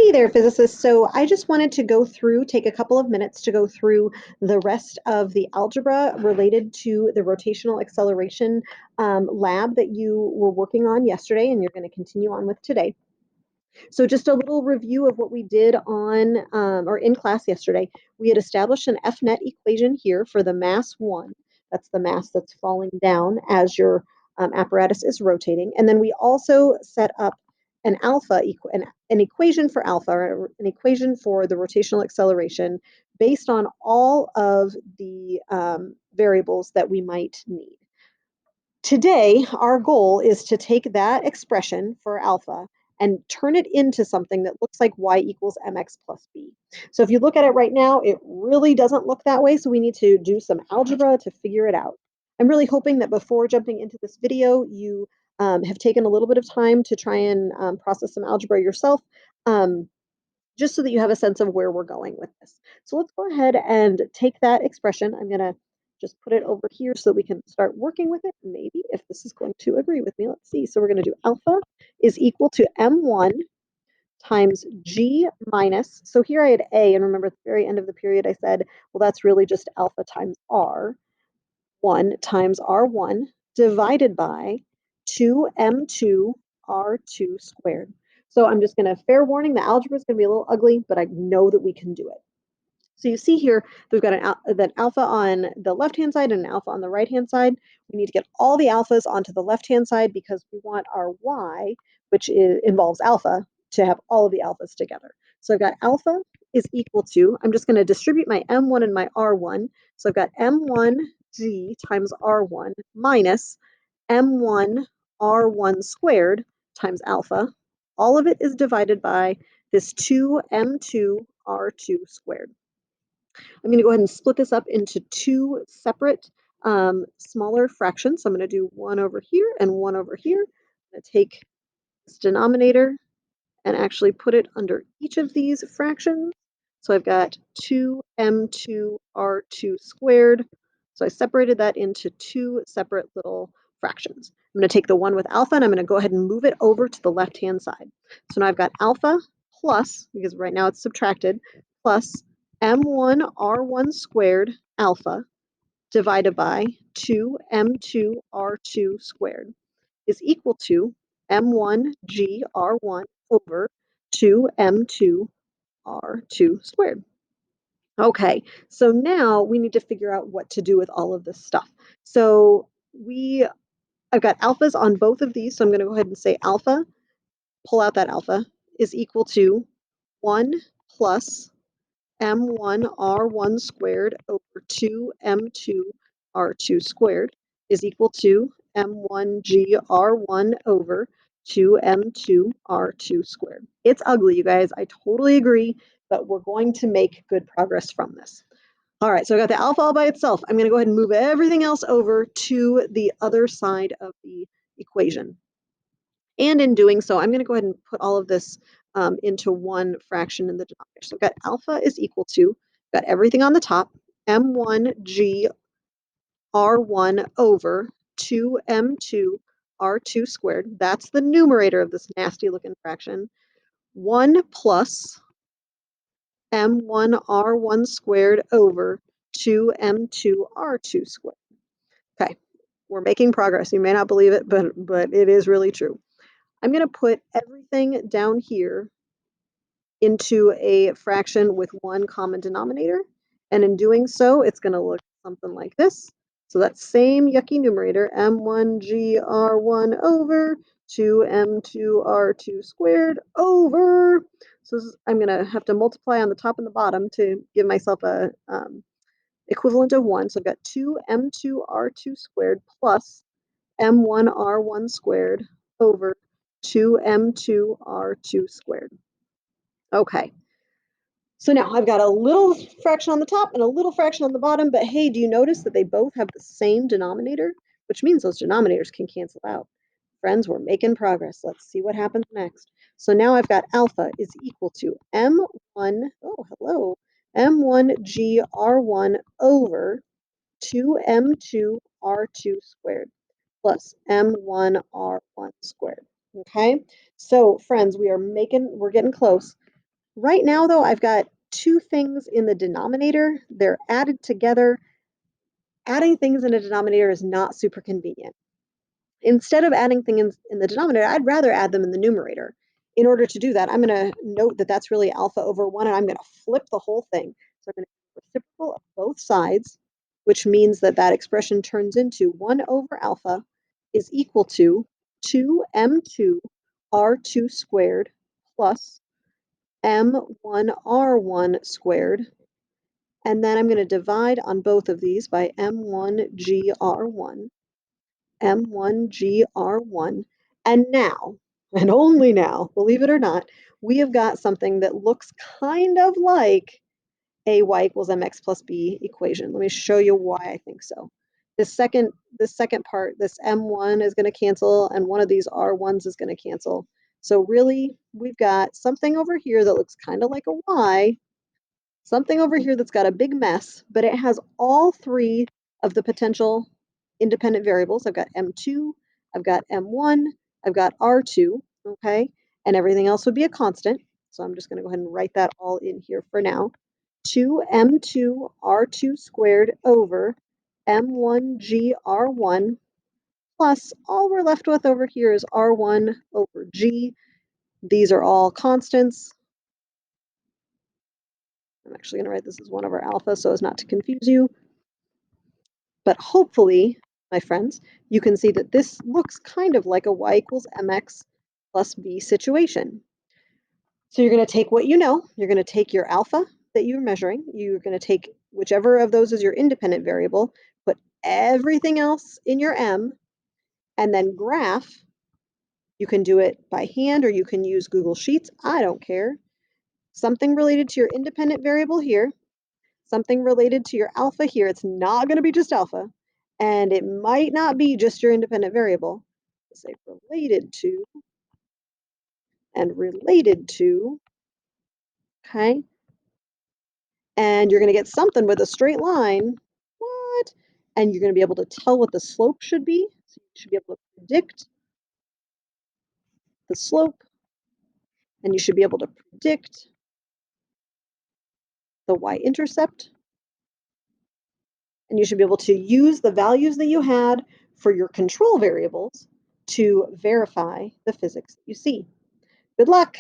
Hey there, physicists. So I just wanted to take a couple of minutes to go through the rest of the algebra related to the rotational acceleration lab that you were working on yesterday, and you're going to continue on with today. So just a little review of what we did on or in class yesterday. We had established an F net equation here for the mass 1. That's the mass that's falling down as your apparatus is rotating. And then we also set up an an equation for alpha, or an equation for the rotational acceleration based on all of the variables that we might need. Today, our goal is to take that expression for alpha and turn it into something that looks like y equals mx plus b. So if you look at it right now, it really doesn't look that way, so we need to do some algebra to figure it out. I'm really hoping that before jumping into this video, you have taken a little bit of time to try and process some algebra yourself. Just so that you have a sense of where we're going with this. So let's go ahead and take that expression. I'm going to just put it over here so we can start working with it. Maybe if this is going to agree with me, let's see. So we're going to do alpha is equal to m1 times g minus, so here I had a, and remember at the very end of the period I said, well, that's really just alpha times r1 times r1 divided by 2m2 r2 squared. So I'm just going to, fair warning, the algebra is going to be a little ugly, but I know that we can do it. So you see here, we've got that alpha on the left-hand side and an alpha on the right-hand side. We need to get all the alphas onto the left-hand side because we want our y, which involves alpha, to have all of the alphas together. So I've got alpha is equal to, I'm just going to distribute my m1 and my r1. So I've got m1g times r1 minus m1 r1 squared times alpha. All of it is divided by this 2m2 r2 squared. I'm going to go ahead and split this up into two separate smaller fractions. So I'm going to do one over here and one over here. I'm going to take this denominator and actually put it under each of these fractions. So I've got 2m2r2 squared. So I separated that into two separate little fractions. I'm going to take the one with alpha and I'm going to go ahead and move it over to the left-hand side. So now I've got alpha plus, because right now it's subtracted, plus m1 r1 squared alpha divided by 2m2 r2 squared is equal to m1 g r1 over 2m2 r2 squared. Okay, so now we need to figure out what to do with all of this stuff. So I've got alphas on both of these, so I'm going to go ahead and say alpha, pull out that alpha, is equal to 1 plus m1 r1 squared over 2m2 r2 squared is equal to m1 g r1 over 2m2 r2 squared. It's ugly, you guys. I totally agree, but we're going to make good progress from this. All right, so I got the alpha all by itself. I'm going to go ahead and move everything else over to the other side of the equation. And in doing so, I'm going to go ahead and put all of this into one fraction in the denominator. So I've got alpha is equal to, got everything on the top, m1g r1 over 2m2 r2 squared. That's the numerator of this nasty looking fraction. 1 plus m1 r1 squared over 2m2 r2 squared. Okay, we're making progress. You may not believe it, but it is really true. I'm going to put everything down here into a fraction with one common denominator. And in doing so, it's going to look something like this. So that same yucky numerator, m1gr1 over 2m2r2 squared over. So I'm going to have to multiply on the top and the bottom to give myself a equivalent of 1. So I've got 2m2r2 squared plus m1r1 squared over 2m2r2 squared. Okay. So now I've got a little fraction on the top and a little fraction on the bottom, but hey, do you notice that they both have the same denominator? Which means those denominators can cancel out. Friends, we're making progress. Let's see what happens next. So now I've got alpha is equal to m1, oh, hello, m1gr1 over 2m2r2 squared plus m1r1 squared. Okay, so friends, we're getting close. Right now, though, I've got two things in the denominator. They're added together. Adding things in a denominator is not super convenient. Instead of adding things in the denominator, I'd rather add them in the numerator. In order to do that, I'm going to note that that's really alpha over 1, and I'm going to flip the whole thing. So I'm going to reciprocal of both sides, which means that that expression turns into 1 over alpha is equal to 2m2 r2 squared plus m1r1 squared. And then I'm going to divide on both of these by m1gr1. M1GR1. And now, and only now, believe it or not, we have got something that looks kind of like a y equals mx plus b equation. Let me show you why I think so. This second part, this m1 is going to cancel, and one of these r1s is going to cancel. So really, we've got something over here that looks kind of like a y, something over here that's got a big mess, but it has all three of the potential independent variables. I've got M2, I've got M1, I've got R2, okay? And everything else would be a constant. So I'm just going to go ahead and write that all in here for now. 2M2 R2 squared over M1G R1 plus all we're left with over here is R1 over G. These are all constants. I'm actually going to write this as 1 over alpha so as not to confuse you. But hopefully, my friends, you can see that this looks kind of like a y equals mx plus b situation. So you're going to take what you know, you're going to take your alpha that you're measuring, you're going to take whichever of those is your independent variable, put everything else in your m, and then graph. You can do it by hand or you can use Google Sheets. I don't care. Something related to your independent variable here, something related to your alpha here. It's not going to be just alpha, and it might not be just your independent variable. Say related to and related to, okay? And you're going to get something with a straight line. What? And you're going to be able to tell what the slope should be. So you should be able to predict the slope, and you should be able to predict the y-intercept, and you should be able to use the values that you had for your control variables to verify the physics that you see. Good luck.